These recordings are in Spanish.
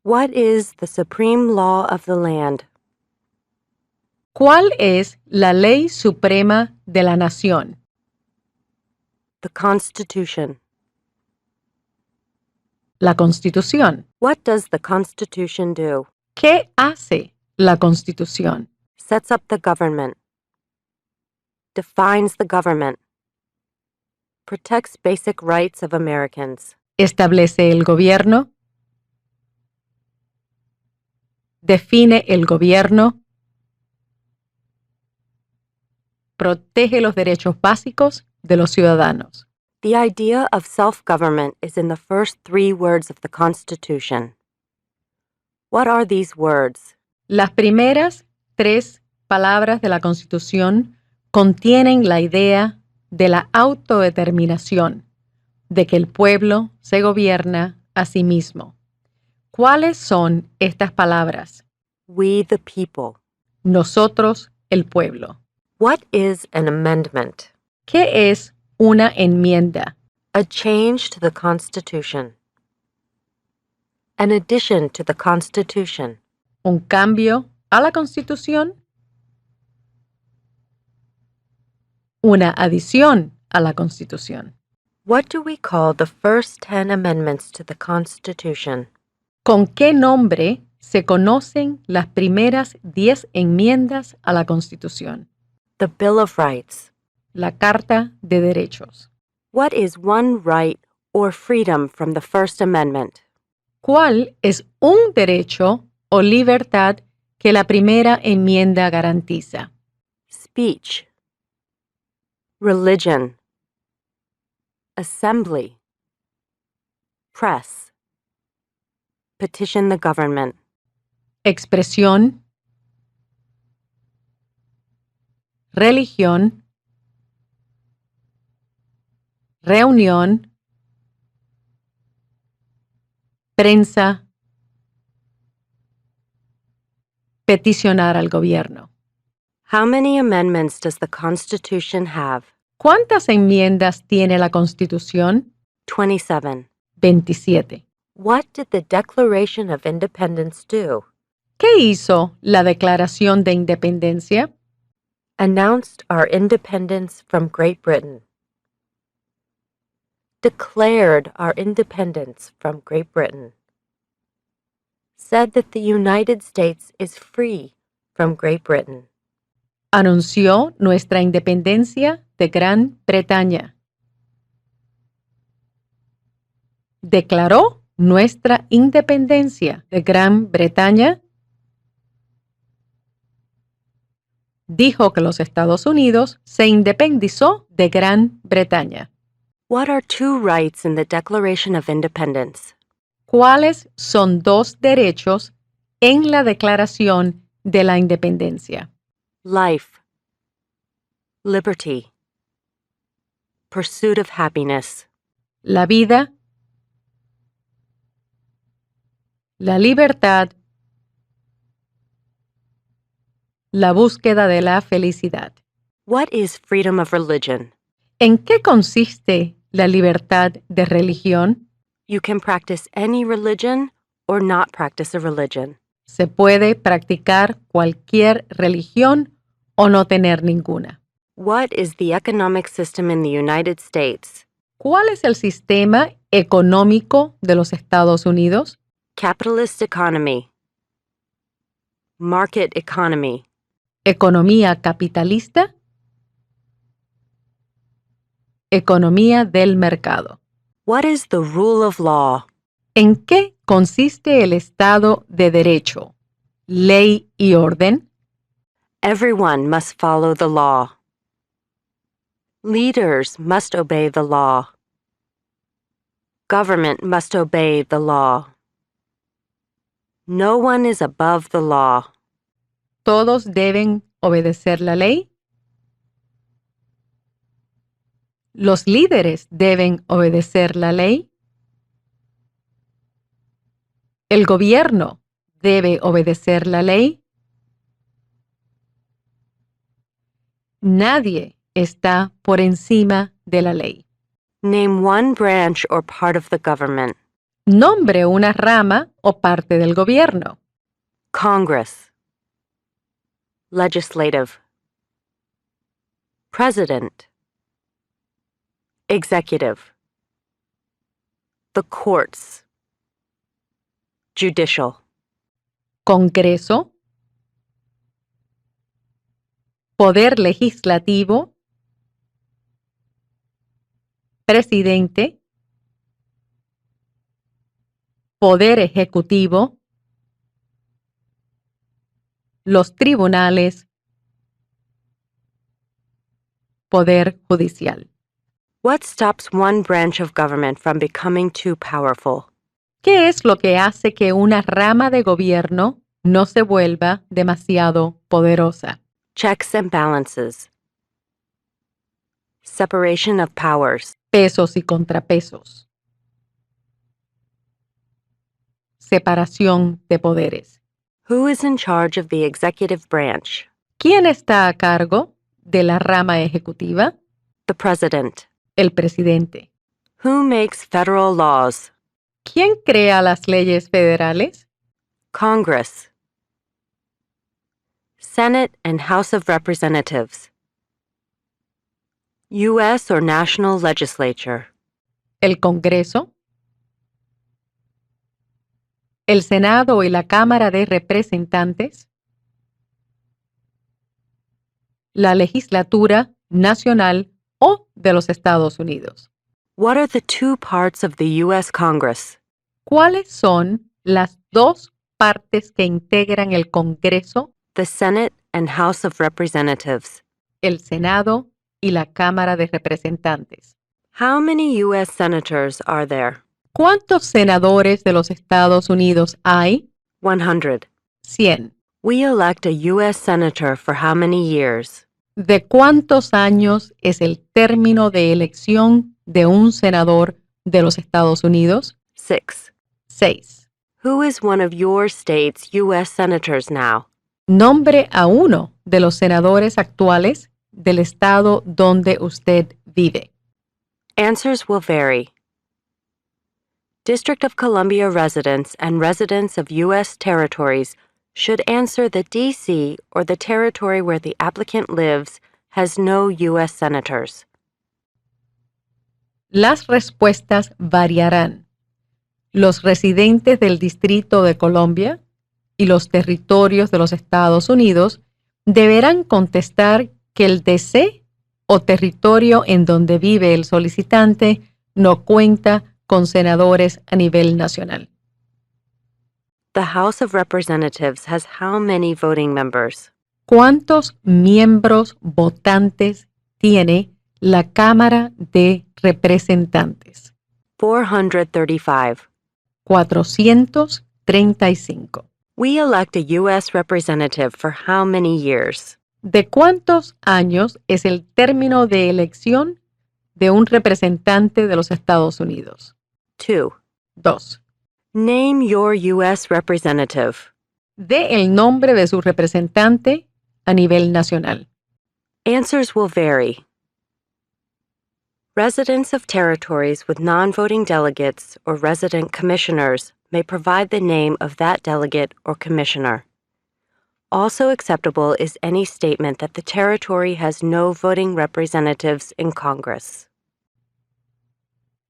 What is the supreme law of the land? ¿Cuál es la ley suprema de la nación? The Constitution. La Constitución. What does the Constitution do? ¿Qué hace la Constitución? Sets up the government. Defines the government. Protects basic rights of Americans. Establece el gobierno. Define el gobierno. Protege los derechos básicos de los ciudadanos. The idea of self-government is in the first 3 words of the Constitution. What are these words? Las primeras 3 palabras de la Constitución contienen la idea de la autodeterminación, de que el pueblo se gobierna a sí mismo. ¿Cuáles son estas palabras? We the people. Nosotros, el pueblo. What is an amendment? ¿Qué es una enmienda? A change to the Constitution. An addition to the Constitution. ¿Un cambio a la Constitución? Una adición a la Constitución. What do we call the first 10 amendments to the Constitution? ¿Con qué nombre se conocen las primeras 10 enmiendas a la Constitución? The Bill of Rights. La Carta de Derechos. What is one right or freedom from the First Amendment? ¿Cuál es un derecho o libertad que la primera enmienda garantiza? Speech. Religion. Assembly. Press. Petition the government. Expresión. Religión. Reunión. Prensa. Peticionar al gobierno. How many amendments does the Constitution have? ¿Cuántas enmiendas tiene la Constitución? 27. 27. What did the Declaration of Independence do? ¿Qué hizo la Declaración de Independencia? Announced our independence from Great Britain. Declared our independence from Great Britain. Said that the United States is free from Great Britain. Anunció nuestra independencia de Gran Bretaña. Declaró nuestra independencia de Gran Bretaña. Dijo que los Estados Unidos se independizó de Gran Bretaña. What are 2 rights in the Declaration of Independence? ¿Cuáles son 2 derechos en la Declaración de la Independencia? Life. Liberty. Pursuit of happiness. La vida, la libertad, la búsqueda de la felicidad. What is freedom of religion? ¿En qué consiste la libertad de religión? You can practice any religion or not practice a religion. Se puede practicar cualquier religión o no tener ninguna. What is the economic system in the United States? ¿Cuál es el sistema económico de los Estados Unidos? Capitalist economy. Market economy. ¿Economía capitalista? Economía del mercado. What is the rule of law? ¿En qué consiste el Estado de Derecho? ¿Ley y orden? Everyone must follow the law. Leaders must obey the law. Government must obey the law. No one is above the law. ¿Todos deben obedecer la ley? ¿Los líderes deben obedecer la ley? ¿El gobierno debe obedecer la ley? Nadie está por encima de la ley. Name one branch or part of the government. Nombre una rama o parte del gobierno. Congress, legislative, president, executive, the courts, judicial, Congreso, Poder legislativo, Presidente, Poder ejecutivo, los tribunales, Poder judicial. What stops one branch of government from becoming too powerful? ¿Qué es lo que hace que una rama de gobierno no se vuelva demasiado poderosa? Checks and balances, separation of powers, Pesos y contrapesos. Separación de poderes. who is in charge of the executive branch? ¿Quién está a cargo de la rama ejecutiva? The president. El presidente. Who makes federal laws? ¿Quién crea las leyes federales? Congress, Senate and House of Representatives, US or national legislature, El Congreso. El Senado y la Cámara de Representantes. La legislatura nacional o de los Estados Unidos. What are the two parts of the US Congress? ¿Cuáles son las dos partes que integran el Congreso, The Senate and House of Representatives. el Senado y la Cámara de Representantes? How many US senators are there? ¿Cuántos senadores de los Estados Unidos hay? 100. 100. We elect a US senator for how many years? ¿De cuántos años es el término de elección de un senador de los Estados Unidos? 6. 6. Who is one of your state's US senators now? Nombre a uno de los senadores actuales del estado donde usted vive. Answers will vary. District of Columbia residents and residents of U.S. territories should answer that D.C. or the territory where the applicant lives has no U.S. senators. Las respuestas variarán. Los residentes del Distrito de Columbia y los territorios de los Estados Unidos deberán contestar que el DC o territorio en donde vive el solicitante no cuenta con senadores a nivel nacional. The House of Representatives has how many voting members? ¿Cuántos miembros votantes tiene la Cámara de Representantes? 435. 435. We elect a U.S. representative for how many years? ¿De cuántos años es el término de elección de un representante de los Estados Unidos? 2. 2. Name your U.S. representative. Dé el nombre de su representante a nivel nacional. Answers will vary. Residents of territories with non-voting delegates or resident commissioners may provide the name of that delegate or commissioner. Also acceptable is any statement that the territory has no voting representatives in Congress.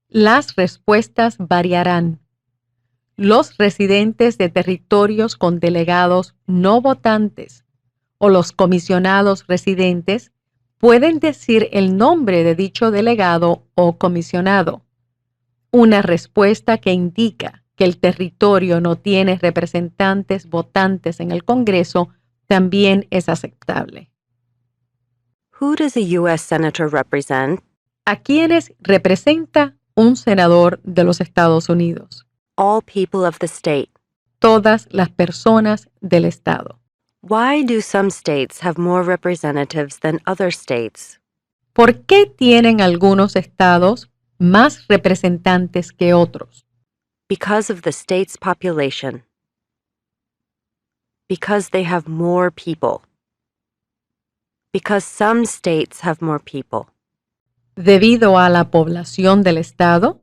Las respuestas variarán. Los residentes de territorios con delegados no votantes o los comisionados residentes pueden decir el nombre de dicho delegado o comisionado. Una respuesta que indica que el territorio no tiene representantes votantes en el Congreso también es aceptable. Who does a U.S. Senator represent? ¿A quiénes representa un senador de los Estados Unidos? All people of the state. Todas las personas del estado. Why do some states have more representatives than other states? ¿Por qué tienen algunos estados más representantes que otros? Because of the state's population. Because they have more people. Because some states have more people. ¿Debido a la población del estado?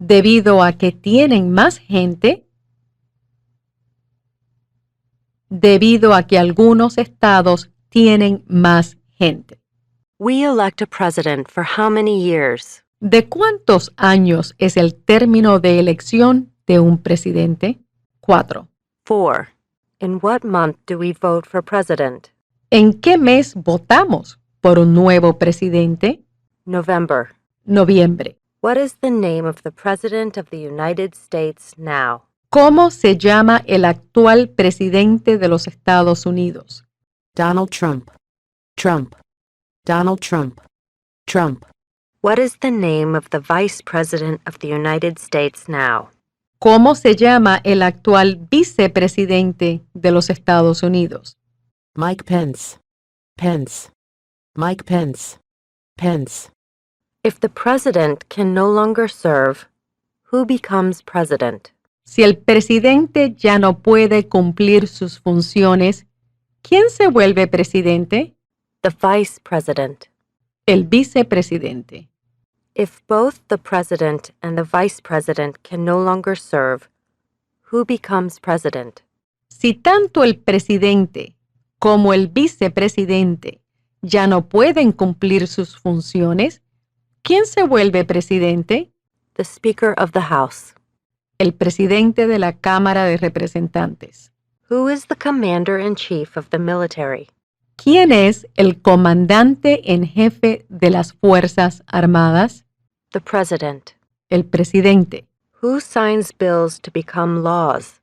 debido a que tienen más gente, debido a que algunos estados tienen más gente. We elect a president for how many years? ¿De cuántos años es el término de elección de un presidente? 4. 4. In what month do we vote for president? ¿En qué mes votamos por un nuevo presidente? November. Noviembre. What is the name of the President of the United States now? ¿Cómo se llama el actual presidente de los Estados Unidos? Donald Trump. Trump. Donald Trump. Trump. What is the name of the Vice President of the United States now? ¿Cómo se llama el actual vicepresidente de los Estados Unidos? Mike Pence. Pence. Mike Pence. Pence. If the president can no longer serve, who becomes president? Si el presidente ya no puede cumplir sus funciones, ¿quién se vuelve presidente? The vice president. El vicepresidente. If both the president and the vice president can no longer serve, who becomes president? Si tanto el presidente como el vicepresidente ya no pueden cumplir sus funciones, ¿quién se vuelve presidente? The Speaker of the House. El presidente de la Cámara de Representantes. Who is the commander-in-chief of the military? ¿Quién es el comandante en jefe de las Fuerzas Armadas? The president. El presidente. Who signs bills to become laws?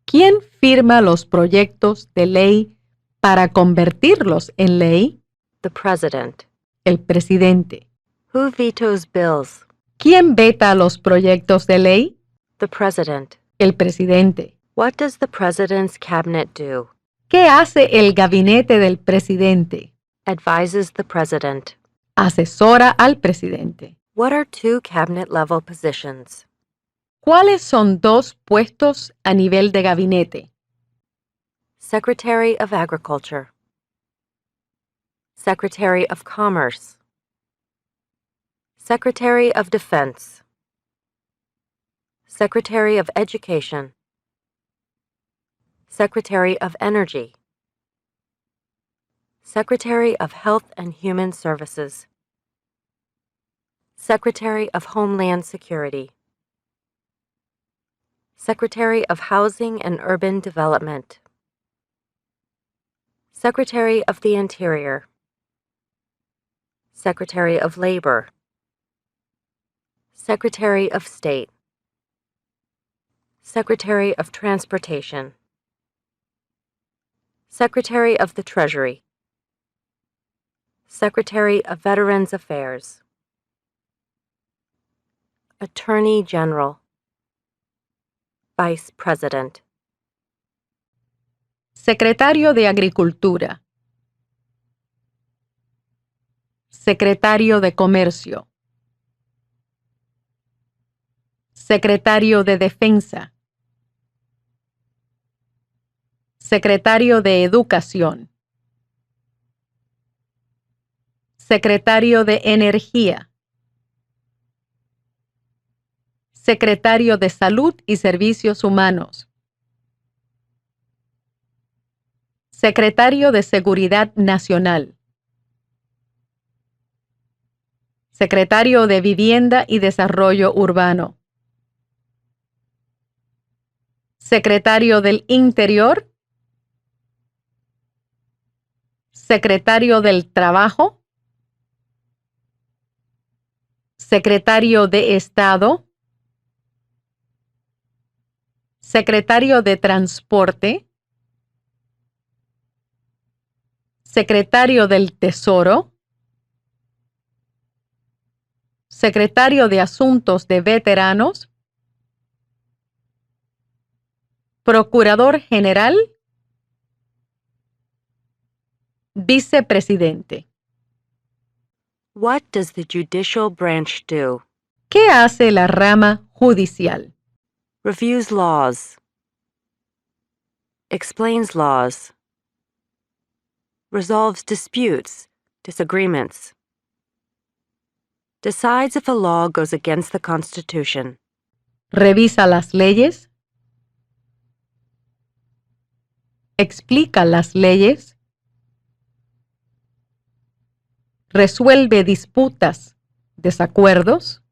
¿Quién firma los proyectos de ley para convertirlos en ley? The president. El presidente. Who vetoes bills? ¿Quién veta los proyectos de ley? The president. El presidente. What does the president's cabinet do? ¿Qué hace el gabinete del presidente? Advises the president. Asesora al presidente. What are two cabinet-level positions? ¿Cuáles son dos puestos a nivel de gabinete? Secretary of Agriculture. Secretary of Commerce. Secretary of Defense. Secretary of Education. Secretary of Energy. Secretary of Health and Human Services. Secretary of Homeland Security. Secretary of Housing and Urban Development. Secretary of the Interior. Secretary of Labor. Secretary of State. Secretary of Transportation. Secretary of the Treasury. Secretary of Veterans Affairs. Attorney General. Vice President. Secretario de Agricultura. Secretario de Comercio. Secretario de Defensa. Secretario de Educación. Secretario de Energía. Secretario de Salud y Servicios Humanos. Secretario de Seguridad Nacional. Secretario de Vivienda y Desarrollo Urbano. Secretario del Interior. Secretario del Trabajo. Secretario de Estado. Secretario de Transporte. Secretario del Tesoro. Secretario de Asuntos de Veteranos. Procurador General. Vicepresidente. What does the judicial branch do? ¿Qué hace la rama judicial? Reviews laws. Explains laws. Resolves disputes, disagreements. Decides if a law goes against the Constitution. Revisa las leyes. Explica las leyes. Resuelve disputas, desacuerdos.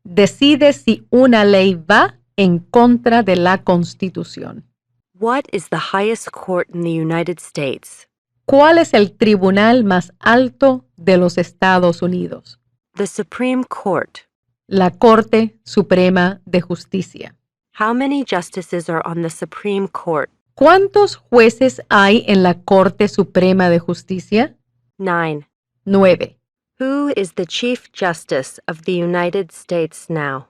Decide si una ley va en contra de la Constitución. What is the highest court in the United States? ¿Cuál es el tribunal más alto de los Estados Unidos? The Supreme Court. La Corte Suprema de Justicia. How many justices are on the Supreme Court? ¿Cuántos jueces hay en la Corte Suprema de Justicia? 9. 9. Who is the Chief Justice of the United States now?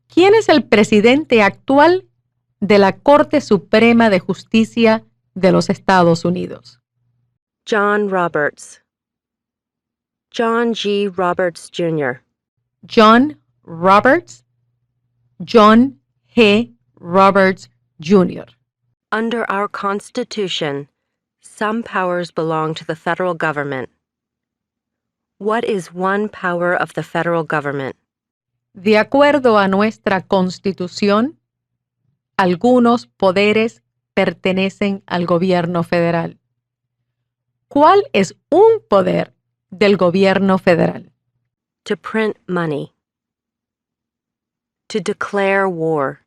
¿Quién es el presidente actual de la Corte Suprema de Justicia de los Estados Unidos? John Roberts. John G. Roberts, Jr. John Roberts. John G. Roberts, Jr. Under our Constitution, some powers belong to the federal government. What is one power of the federal government? De acuerdo a nuestra Constitución, algunos poderes pertenecen al gobierno federal. ¿Cuál es un poder del gobierno federal? To print money. To declare war.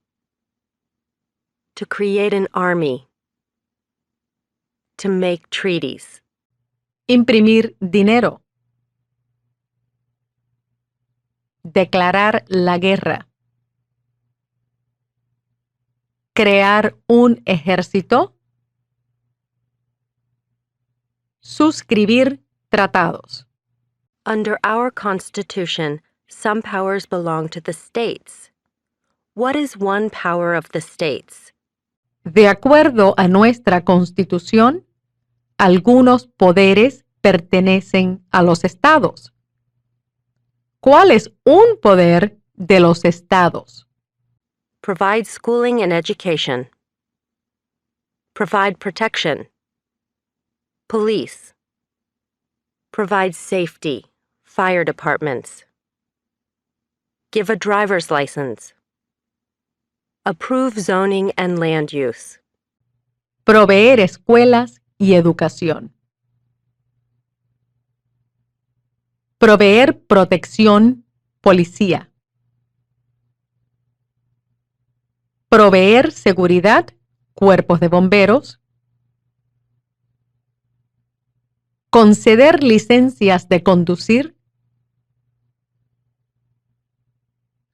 To create an army. To make treaties. Imprimir dinero. Declarar la guerra. Crear un ejército. Suscribir tratados. Under our Constitution, some powers belong to the states. What is one power of the states? De acuerdo a nuestra Constitución, algunos poderes pertenecen a los estados. ¿Cuál es un poder de los estados? Provide schooling and education. Provide protection. Police. Provide safety. Fire departments. Give a driver's license. Approve zoning and land use. Proveer escuelas y educación. Proveer protección, policía. Proveer seguridad, cuerpos de bomberos. Conceder licencias de conducir.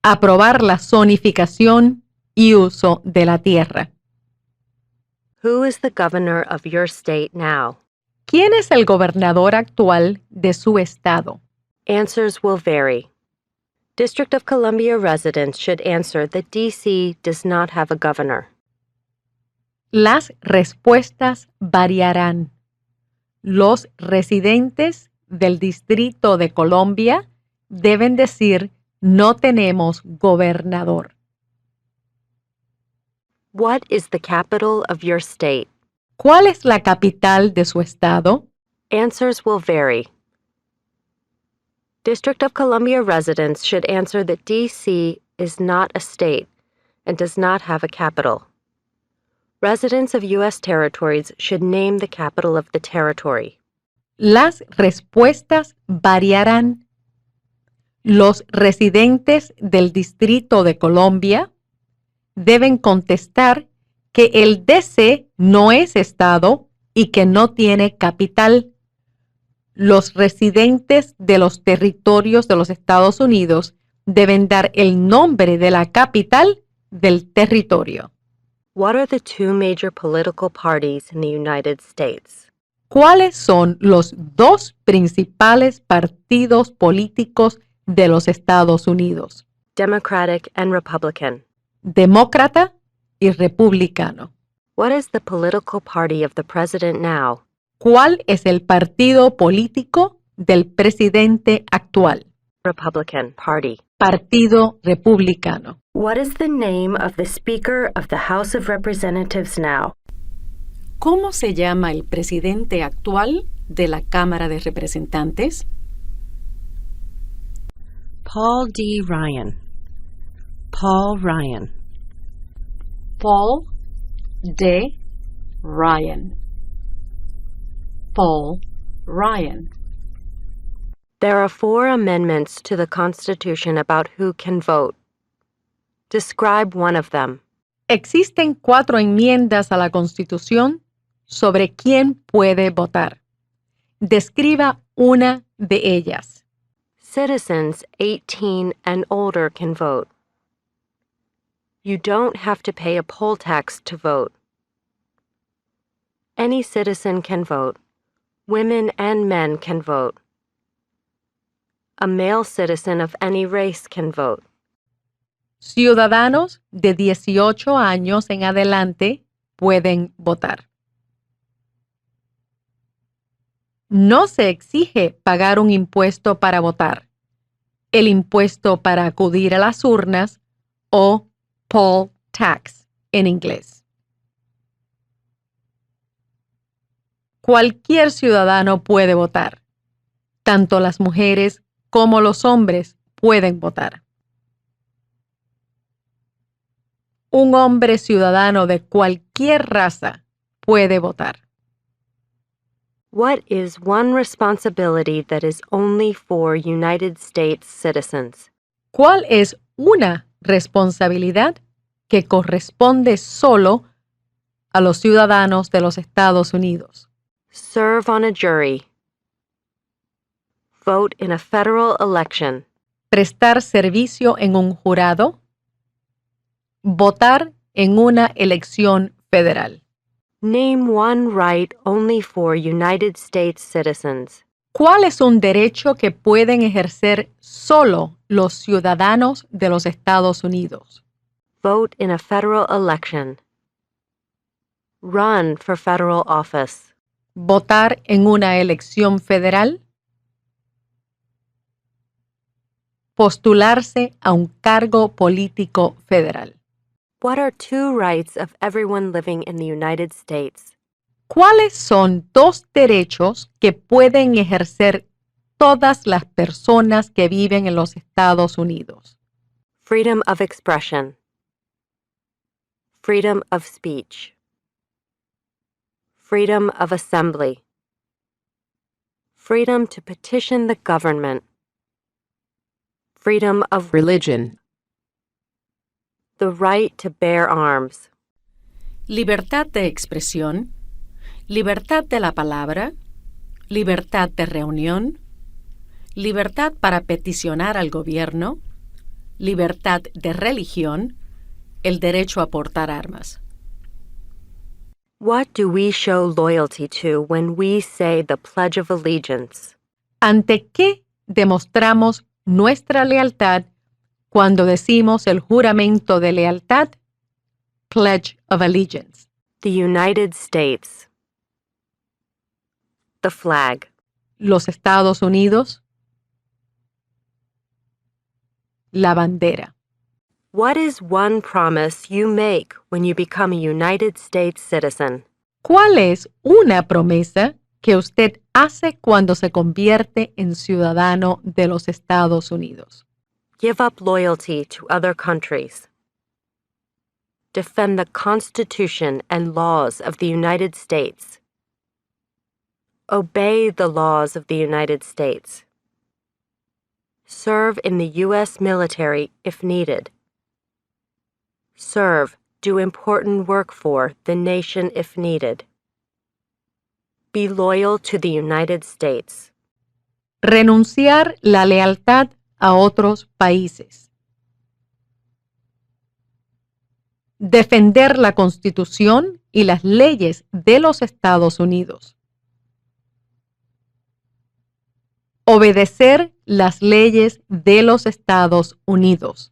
Aprobar la zonificación y uso de la tierra. Who is the governor of your state now? ¿Quién es el gobernador actual de su estado? Answers will vary. District of Columbia residents should answer that D.C. does not have a governor. Las respuestas variarán. Los residentes del Distrito de Columbia deben decir no tenemos gobernador. What is the capital of your state? ¿Cuál es la capital de su estado? Answers will vary. District of Columbia residents should answer that D.C. is not a state and does not have a capital. Residents of U.S. territories should name the capital of the territory. Las respuestas variarán. Los residentes del Distrito de Columbia deben contestar que el DC no es estado y que no tiene capital. Los residentes de los territorios de los Estados Unidos deben dar el nombre de la capital del territorio. What are the two major political parties in the United States? ¿Cuáles son los dos principales partidos políticos de los Estados Unidos? Democratic and Republican. Demócrata y republicano. What is the political party of the president now? ¿Cuál es el partido político del presidente actual? Republican Party. Partido republicano. What is the name of the Speaker of the House of Representatives now? ¿Cómo se llama el presidente actual de la Cámara de Representantes? Paul D. Ryan. Paul Ryan. Paul D. Ryan. Paul Ryan. There are 4 amendments to the Constitution about who can vote. Describe one of them. Existen 4 enmiendas a la Constitución sobre quién puede votar. Describa una de ellas. Citizens 18 and older can vote. You don't have to pay a poll tax to vote. Any citizen can vote. Women and men can vote. A male citizen of any race can vote. Ciudadanos de 18 años en adelante pueden votar. No se exige pagar un impuesto para votar, el impuesto para acudir a las urnas o poll tax en inglés. Cualquier ciudadano puede votar. Tanto las mujeres como los hombres pueden votar. Un hombre ciudadano de cualquier raza puede votar. What is one responsibility that is only for United States citizens? ¿Cuál es una responsabilidad que corresponde solo a los ciudadanos de los Estados Unidos? Serve on a jury. Vote in a federal election. Prestar servicio en un jurado. Votar en una elección federal. Name one right only for United States citizens. ¿Cuál es un derecho que pueden ejercer solo los ciudadanos de los Estados Unidos? Vote in a federal election. Run for federal office. ¿Votar en una elección federal? Postularse a un cargo político federal. What are 2 rights of everyone living in the United States? ¿Cuáles son 2 derechos que pueden ejercer todas las personas que viven en los Estados Unidos? Freedom of expression. Freedom of speech. Freedom of assembly. Freedom to petition the government. Freedom of religion, the right to bear arms. Libertad de expresión, libertad de la palabra, libertad de reunión, libertad para peticionar al gobierno, libertad de religión, el derecho a portar armas. What do we show loyalty to when we say the Pledge of Allegiance? ¿Ante qué demostramos nuestra lealtad cuando decimos el juramento de lealtad? Pledge of Allegiance. The United States. The flag. Los Estados Unidos. La bandera. What is one promise you make when you become a United States citizen? ¿Cuál es una promesa que usted hace cuando se convierte en ciudadano de los Estados Unidos? Give up loyalty to other countries. Defend the Constitution and laws of the United States. Obey the laws of the United States. Serve in the U.S. military if needed. Serve, do important work for the nation if needed. Be loyal to the United States. Renunciar la lealtad a otros países. Defender la Constitución y las leyes de los Estados Unidos. Obedecer las leyes de los Estados Unidos.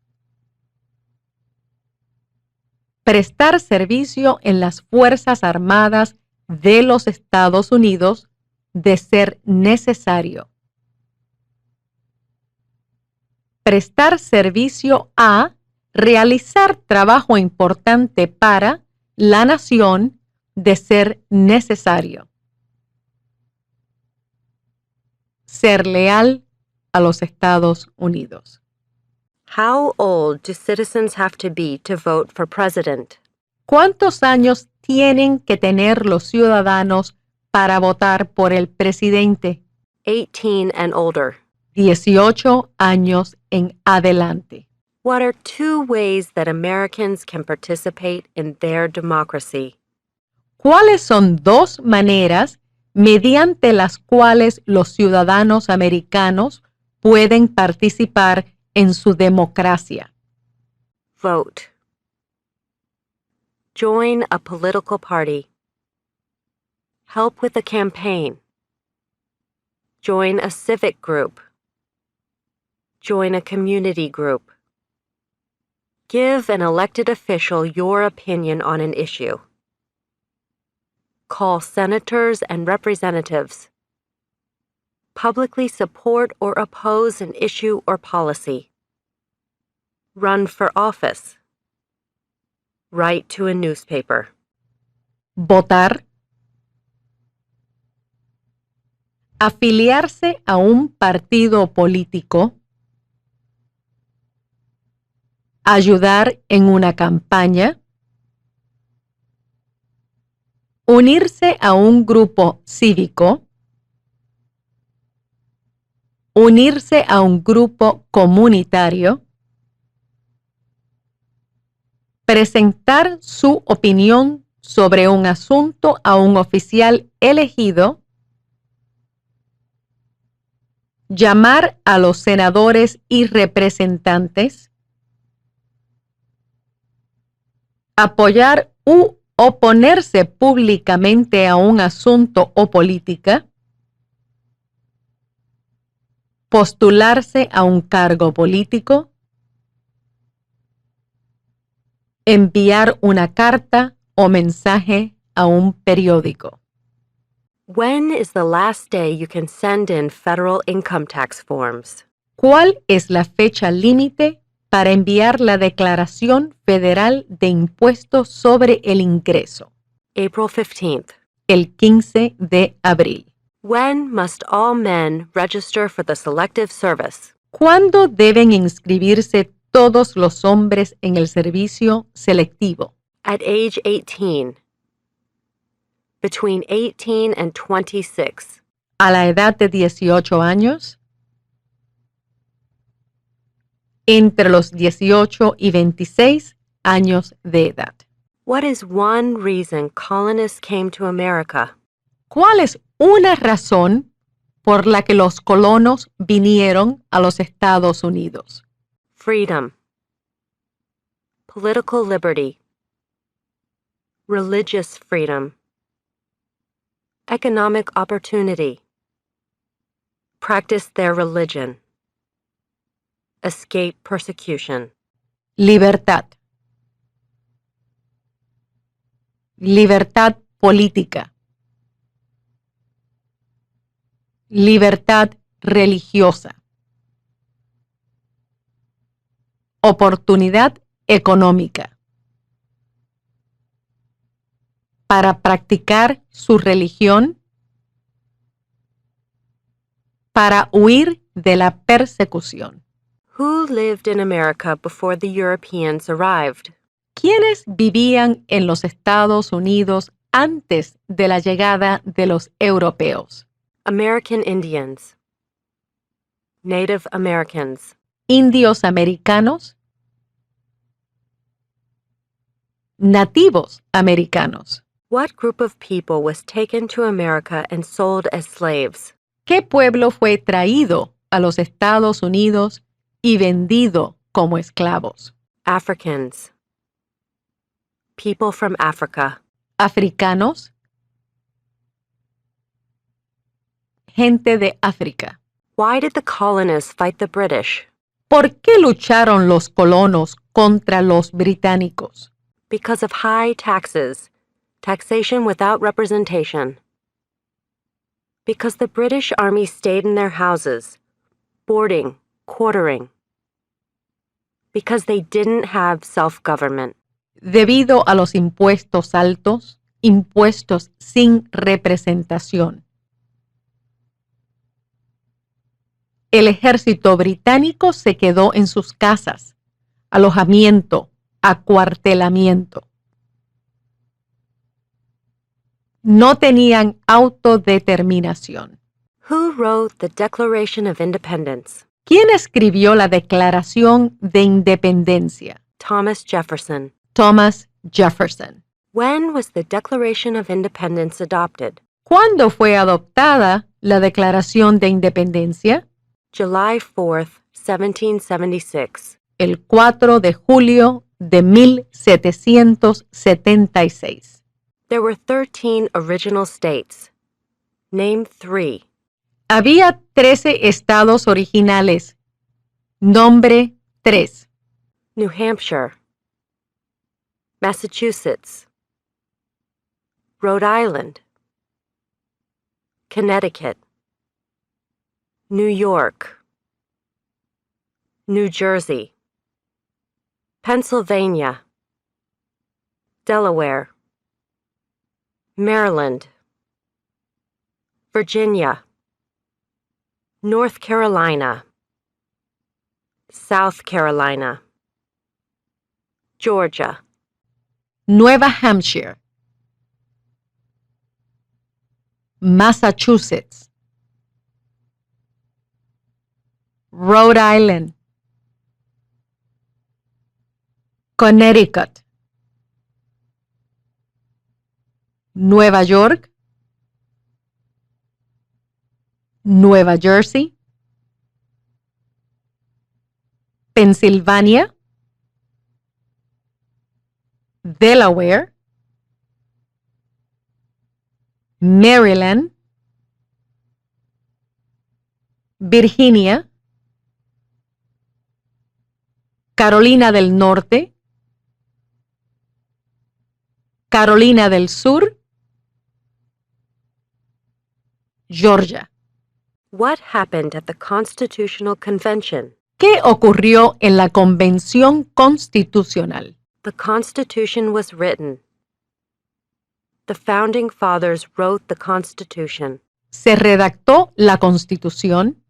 Prestar servicio en las Fuerzas Armadas de los Estados Unidos de ser necesario. Prestar servicio a realizar trabajo importante para la nación de ser necesario. Ser leal a los Estados Unidos. How old do citizens have to be to vote for president? ¿Cuántos años tienen que tener los ciudadanos para votar por el presidente? 18 and older. 18 años en adelante. What are 2 ways that Americans can participate in their democracy? ¿Cuáles son 2 maneras mediante las cuales los ciudadanos americanos pueden participar en su democracia? Vote. Join a political party. Help with a campaign. Join a civic group. Join a community group. Give an elected official your opinion on an issue. Call senators and representatives. Publicly support or oppose an issue or policy. Run for office. Write to a newspaper. Votar. Afiliarse a un partido político. Ayudar en una campaña. Unirse a un grupo cívico. Unirse a un grupo comunitario. Presentar su opinión sobre un asunto a un oficial elegido. Llamar a los senadores y representantes. Apoyar u oponerse públicamente a un asunto o política. Postularse a un cargo político. Enviar una carta o mensaje a un periódico. When is the last day you can send in federal income tax forms? ¿Cuál es la fecha límite para enviar la Declaración Federal de Impuestos sobre el Ingreso? April 15th. El 15 de abril. When must all men register for the Selective Service? ¿Cuándo deben inscribirse todos los hombres en el servicio selectivo? At age 18. Between 18 and 26. ¿A la edad de 18 años? Entre los 18 y 26 años de edad. What is one reason colonists came to America? ¿Cuál es una razón por la que los colonos vinieron a los Estados Unidos? Freedom. Political liberty. Religious freedom. Economic opportunity. Practice their religion. Escape persecution. Libertad. Libertad política. Libertad religiosa. Oportunidad económica. Para practicar su religión. Para huir de la persecución. Who lived in America before the Europeans arrived? ¿Quiénes vivían en los Estados Unidos antes de la llegada de los europeos? American Indians. Native Americans. Indios americanos. Nativos americanos. What group of people was taken to America and sold as slaves? ¿Qué pueblo fue traído a los Estados Unidos y vendido como esclavos? Africans. People from Africa. Africanos. Gente de África. Why did the colonists fight the British? ¿Por qué lucharon los colonos contra los británicos? Because of high taxes, taxation without representation. Because the British Army stayed in their houses, boarding, quartering. Because they didn't have self-government. Debido a los impuestos altos, impuestos sin representación. El ejército británico se quedó en sus casas. Alojamiento, acuartelamiento. No tenían autodeterminación. Who wrote the Declaration of Independence? ¿Quién escribió la Declaración de Independencia? Thomas Jefferson. Thomas Jefferson. When was the Declaration of Independence adopted? ¿Cuándo fue adoptada la Declaración de Independencia? July 4th, 1776. El 4 de julio de 1776. There were 13 original states. Name 3. Había 13 estados originales. Nombre 3. New Hampshire, Massachusetts, Rhode Island, Connecticut, New York, New Jersey, Pennsylvania, Delaware, Maryland, Virginia, North Carolina, South Carolina, Georgia, Nueva Hampshire, Massachusetts, Rhode Island, Connecticut, Nueva York, Nueva Jersey, Pensilvania, Delaware, Maryland, Virginia, Carolina del Norte, Carolina del Sur, Georgia. What happened at the Constitutional Convention? ¿Qué ocurrió en la Convención Constitucional? The Constitution was written. The Founding Fathers wrote the Constitution. ¿Se redactó la Constitución?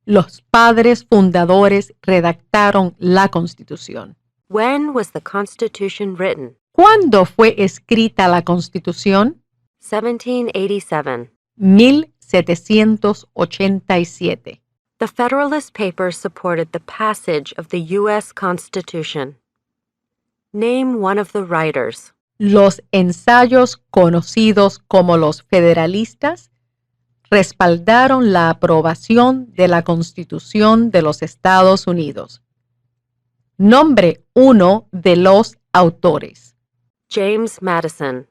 Los padres fundadores redactaron la Constitución. When was the Constitution written? ¿Cuándo fue escrita la Constitución? 1787. 1787. The Federalist Papers supported the passage of the US Constitution. Name one of the writers. Los ensayos conocidos como los federalistas respaldaron la aprobación de la Constitución de los Estados Unidos. Nombre 1 de los autores. James Madison,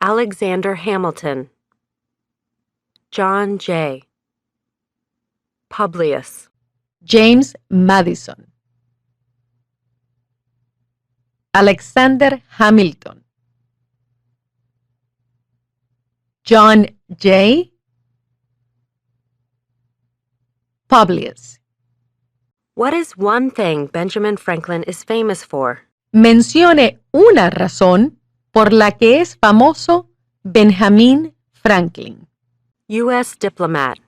Alexander Hamilton, John Jay, Publius, James Madison, Alexander Hamilton, John Jay, Publius. What is one thing Benjamin Franklin is famous for? Mencione una razón por la que es famoso Benjamin Franklin. U.S. diplomat,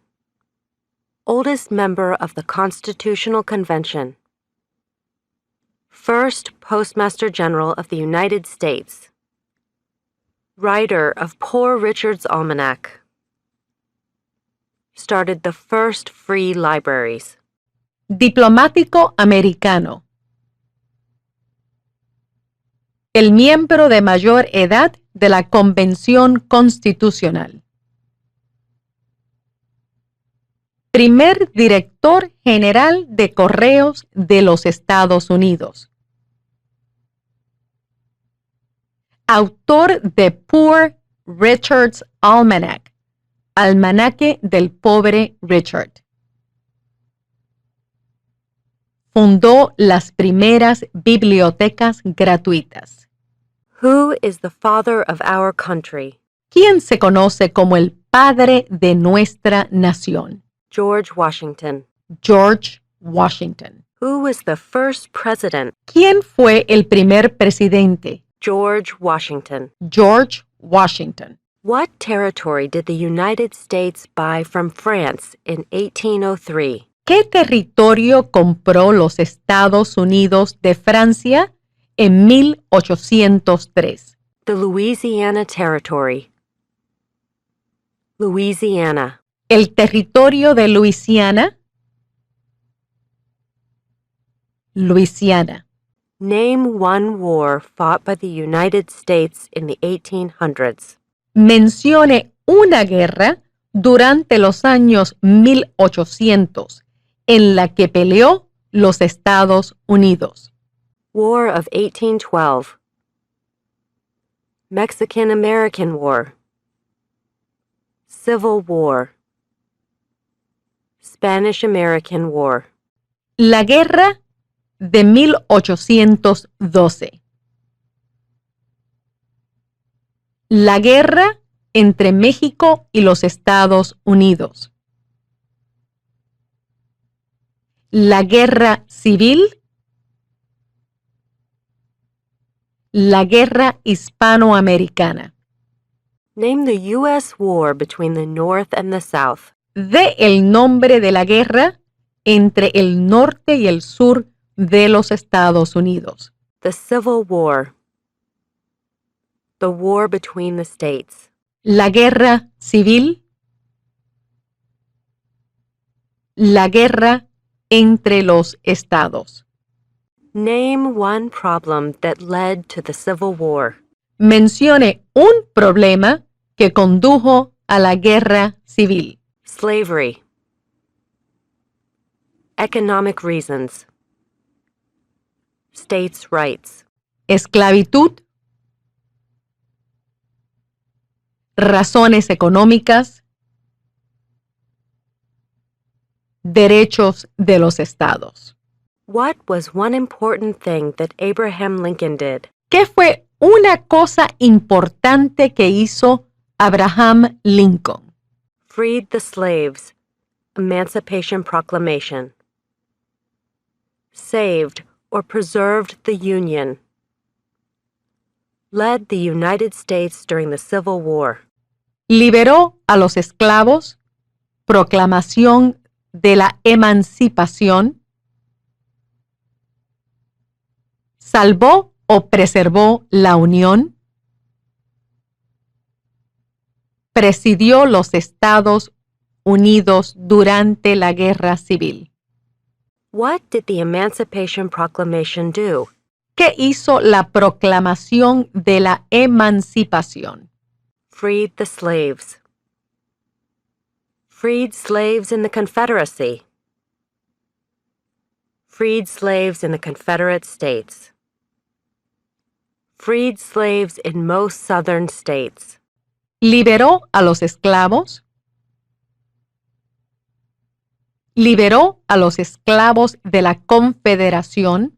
oldest member of the Constitutional Convention, first Postmaster General of the United States, writer of Poor Richard's Almanac, started the first free libraries. Diplomático americano. El miembro de mayor edad de la Convención Constitucional. Primer director general de Correos de los Estados Unidos. Autor de Poor Richard's Almanac, Almanaque del Pobre Richard. Fundó las primeras bibliotecas gratuitas. Who is the father of our country? ¿Quién se conoce como el padre de nuestra nación? George Washington. George Washington. Who was the first president? ¿Quién fue el primer presidente? George Washington. George Washington. What territory did the United States buy from France in 1803? ¿Qué territorio compró los Estados Unidos de Francia en 1803? The Louisiana Territory. Louisiana. ¿El territorio de Luisiana? Luisiana. Name one war fought by the United States in the 1800s. Mencione una guerra durante los años 1800 en la que peleó los Estados Unidos. War of 1812. Mexican-American War. Civil War. Spanish-American War. La guerra de 1812. La guerra entre México y los Estados Unidos. La guerra civil. La guerra hispanoamericana. Name the U.S. war between the North and the South. De el nombre de la guerra entre el norte y el sur de los Estados Unidos. The Civil War. The war between the states. La guerra civil. La guerra entre los estados. Name one problem that led to the Civil War. Mencione un problema que condujo a la guerra civil. Slavery. Economic reasons. States' rights. Esclavitud. Razones económicas. Derechos de los estados. What was one important thing that Abraham Lincoln did? ¿Qué fue una cosa importante que hizo Abraham Lincoln? Freed the slaves. Emancipation Proclamation. Saved or preserved the Union. Led the United States during the Civil War. Liberó a los esclavos. Proclamación de la emancipación. Salvó o preservó la Unión. Presidió los Estados Unidos durante la Guerra Civil. What did the Emancipation Proclamation do? ¿Qué hizo la Proclamación de la Emancipación? Freed the slaves. Freed slaves in the Confederacy. Freed slaves in the Confederate States. Freed slaves in most southern states. Liberó a los esclavos. Liberó a los esclavos de la Confederación.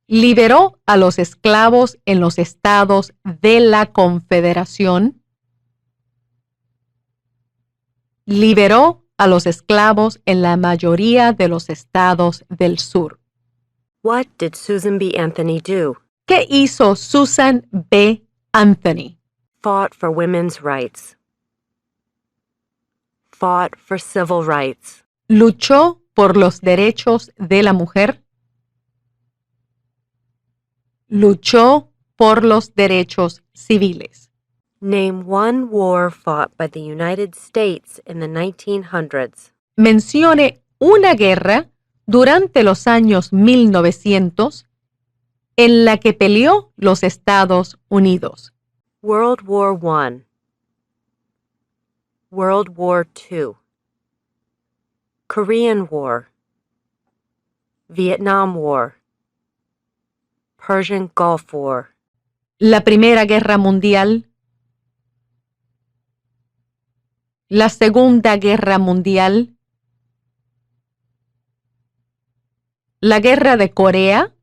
Liberó a los esclavos en los estados de la Confederación. Liberó a los esclavos en la mayoría de los estados del sur. What did Susan B. Anthony do? ¿Qué hizo Susan B. Anthony? Fought for women's rights. Fought for civil rights. Luchó por los derechos de la mujer. Luchó por los derechos civiles. Name one war fought by the United States in the 1900s. Mencione una guerra durante los años 1900 en la que peleó los Estados Unidos. World War I. World War II. Korean War. Vietnam War. Persian Gulf War. La Primera Guerra Mundial. La Segunda Guerra Mundial. La Guerra de Corea.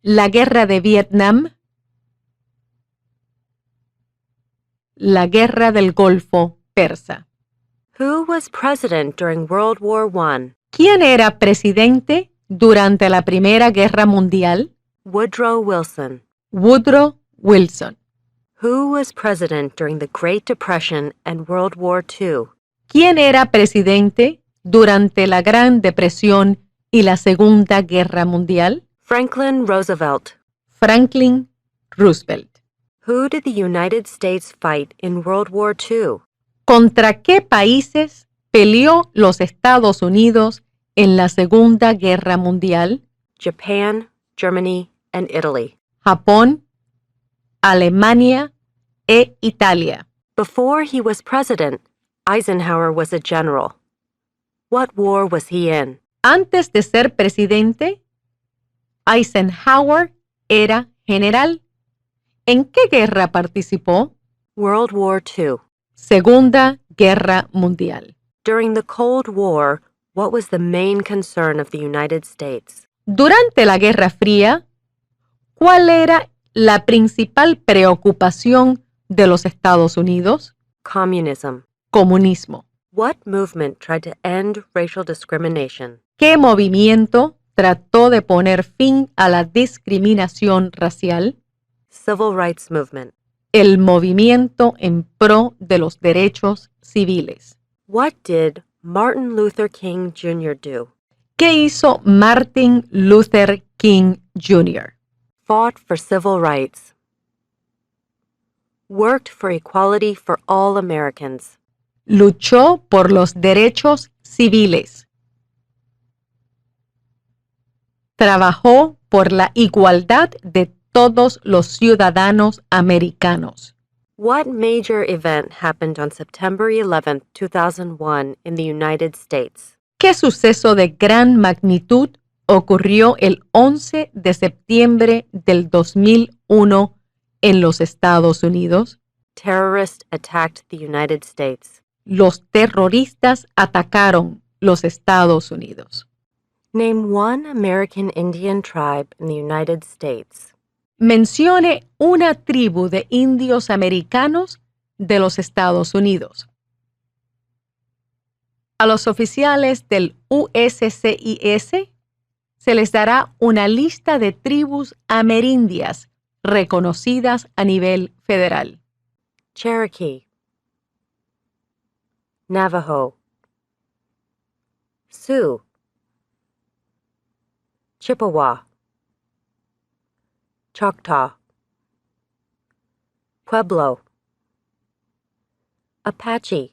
La Guerra de Vietnam. La Guerra del Golfo Persa. Who was president during World War I? ¿Quién era presidente durante la Primera Guerra Mundial? Woodrow Wilson. Woodrow Wilson. Who was president during the Great Depression and World War II? ¿Quién era presidente durante la Gran Depresión y la Segunda Guerra Mundial? Franklin Roosevelt. Franklin Roosevelt. Who did the United States fight in World War II? ¿Contra qué países peleó los Estados Unidos en la Segunda Guerra Mundial? Japan, Germany, and Italy. Japón, Alemania e Italia. Before he was president, Eisenhower was a general. What war was he in? Antes de ser presidente, Eisenhower era general. ¿En qué guerra participó? World War II. Segunda Guerra Mundial. During the Cold War, what was the main concern of the United States? Durante la Guerra Fría, ¿cuál era la principal preocupación de los Estados Unidos? Communism. Comunismo. What movement tried to end racial discrimination? ¿Qué movimiento trató de poner fin a la discriminación racial? Civil Rights Movement. El movimiento en pro de los derechos civiles. What did Martin Luther King Jr. do? ¿Qué hizo Martin Luther King Jr.? Fought for civil rights. Worked for equality for all Americans. Luchó por los derechos civiles. Trabajó por la igualdad de todos los ciudadanos americanos. What major event happened on September 11, 2001 in the United States? ¿Qué suceso de gran magnitud ocurrió el 11 de septiembre del 2001 en los Estados Unidos? Terrorists attacked the United States. Los terroristas atacaron los Estados Unidos. Name one American Indian tribe in the United States. Mencione una tribu de indios americanos de los Estados Unidos. A los oficiales del USCIS se les dará una lista de tribus amerindias reconocidas a nivel federal. Cherokee. Navajo. Sioux. Chippewa. Choctaw. Pueblo. Apache.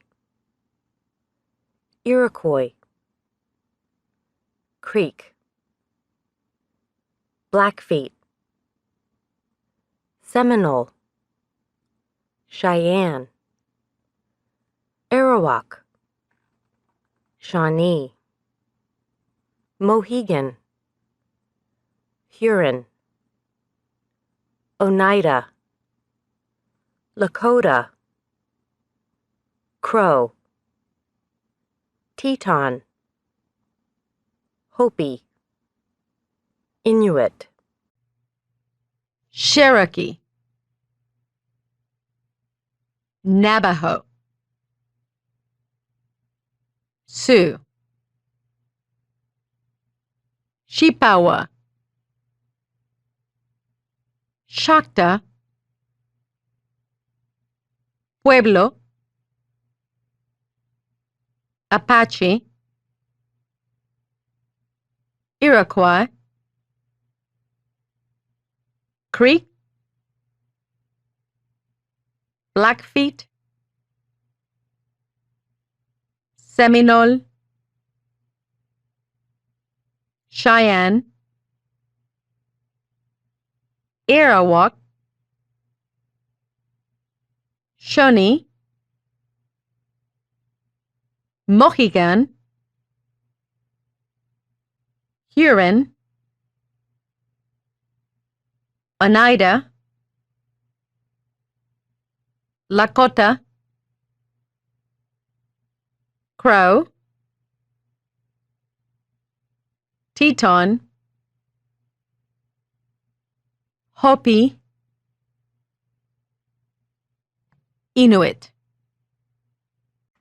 Iroquois. Creek. Blackfeet. Seminole. Cheyenne. Arawak. Shawnee. Mohegan. Huron. Oneida. Lakota. Crow. Teton. Hopi. Inuit. Cherokee. Navajo. Sioux. Chippewa. Choctaw. Pueblo. Apache. Iroquois. Creek. Blackfeet. Seminole. Cheyenne. Arawak. Shawnee. Mohegan. Huron. Oneida. Lakota. Crow. Teton. Hopi. Inuit.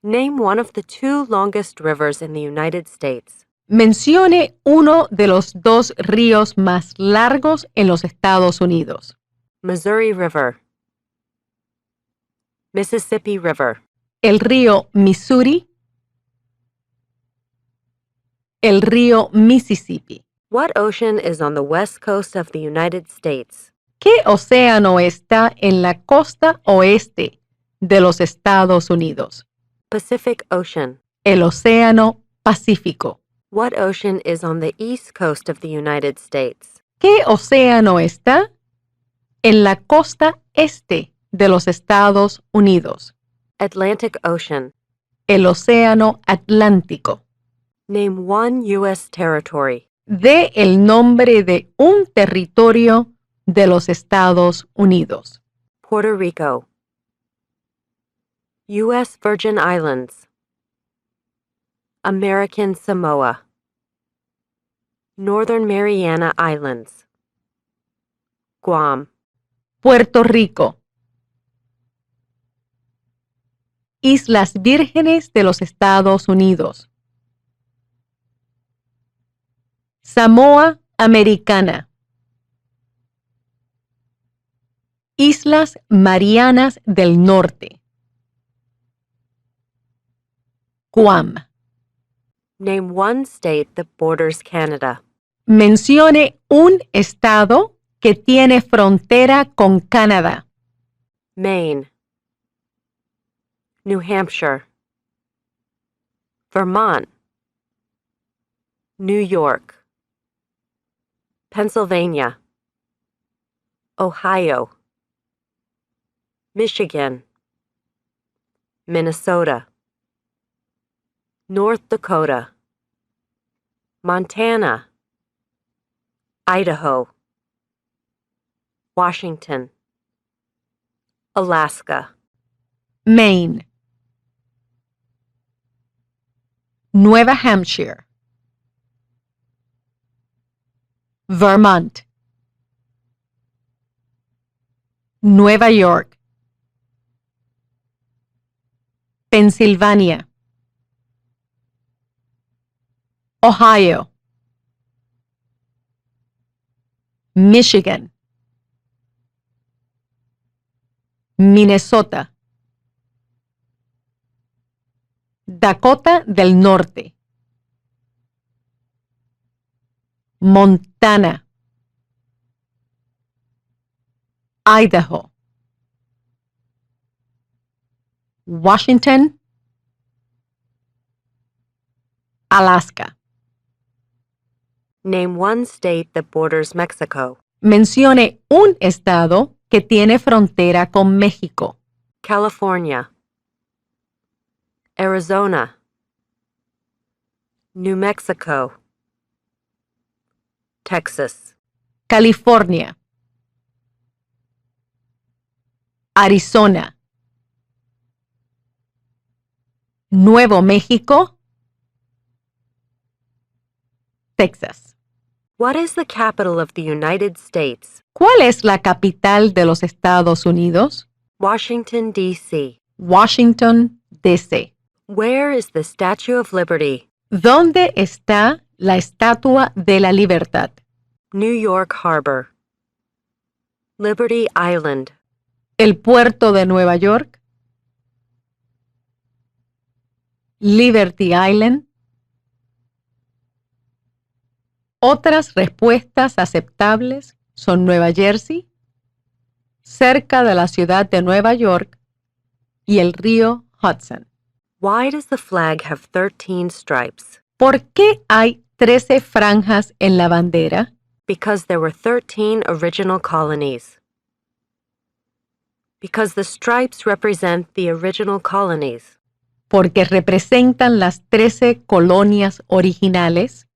Name one of the two longest rivers in the United States. Mencione uno de los dos ríos más largos en los Estados Unidos. Missouri River, Mississippi River, El río Missouri, el río Mississippi. What ocean is on the west coast of the United States? ¿Qué océano está en la costa oeste de los Estados Unidos? Pacific Ocean. El océano Pacífico. What ocean is on the east coast of the United States? ¿Qué océano está en la costa este de los Estados Unidos? Atlantic Ocean. El océano Atlántico. Name one U.S. territory. Dé el nombre de un territorio de los Estados Unidos. Puerto Rico, U.S. Virgin Islands, American Samoa, Northern Mariana Islands, Guam, Puerto Rico. Islas Vírgenes de los Estados Unidos. Samoa Americana. Islas Marianas del Norte. Guam. Name one state that borders Canada. Mencione un estado que tiene frontera con Canadá. Maine, New Hampshire, Vermont, New York, Pennsylvania, Ohio, Michigan, Minnesota, North Dakota, Montana, Idaho, Washington, Alaska, Maine. Nueva Hampshire. Vermont. Nueva York. Pensilvania. Ohio. Michigan. Minnesota. Dakota del Norte. Montana. Idaho. Washington. Alaska. Name one state that borders Mexico. Mencione un estado que tiene frontera con México. California, Arizona, New Mexico, Texas, California. Arizona. Nuevo México. Texas. What is the capital of the United States? ¿Cuál es la capital de los Estados Unidos? Washington, D.C. Washington, D.C. Where is the Statue of Liberty? ¿Dónde está la Estatua de la Libertad? New York Harbor, Liberty Island, ¿El puerto de Nueva York? Liberty Island. Otras respuestas aceptables son Nueva Jersey, cerca de la ciudad de Nueva York, y el río Hudson. Why does the flag have 13 stripes? ¿Por qué hay 13 franjas en la bandera? Because there were 13 original colonies. Because the stripes represent the original colonies. Porque representan las 13 colonias originales.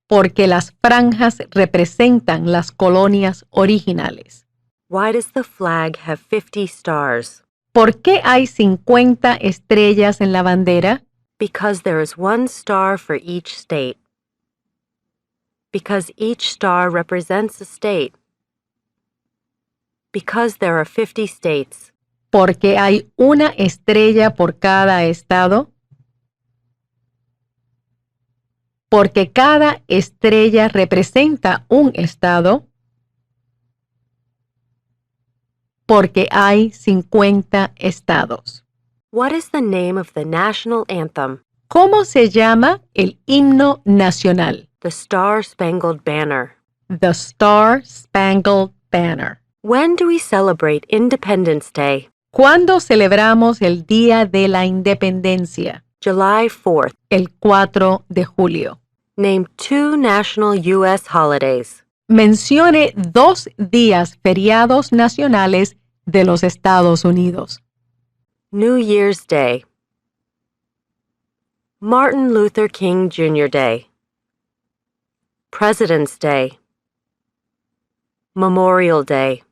Porque las franjas representan las colonias originales. Why does the flag have 50 stars? ¿Por qué hay 50 estrellas en la bandera? Because there is one star for each state. Because each star represents a state. Because there are 50 states. Porque hay una estrella por cada estado. porque cada estrella representa un estado, porque hay 50 estados. What is the name of the national anthem? ¿Cómo se llama el himno nacional? The Star-Spangled Banner. The Star-Spangled Banner. When do we celebrate Independence Day? ¿Cuándo celebramos el Día de la Independencia? July 4th. El 4 de julio. Name 2 national U.S. holidays. Mencione 2 días feriados nacionales de los Estados Unidos. New Year's Day. Martin Luther King Jr. Day. President's Day. Memorial Day.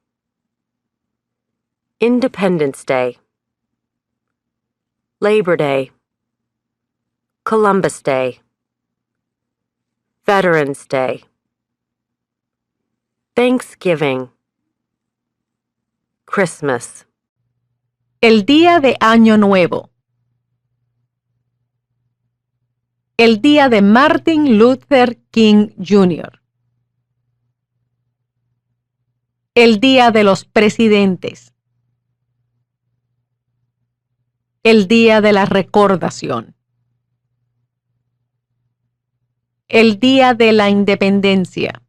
Independence Day. Labor Day. Columbus Day. Veterans Day. Thanksgiving. Christmas. El Día de Año Nuevo. El Día de Martin Luther King Jr. El Día de los Presidentes. El Día de la Recordación. El Día de la Independencia.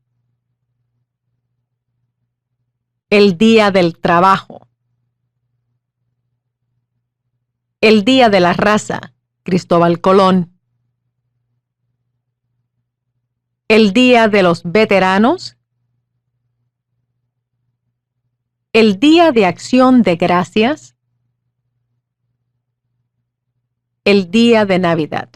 El Día del Trabajo. El Día de la Raza, Cristóbal Colón. El Día de los Veteranos. El Día de Acción de Gracias. El Día de Navidad.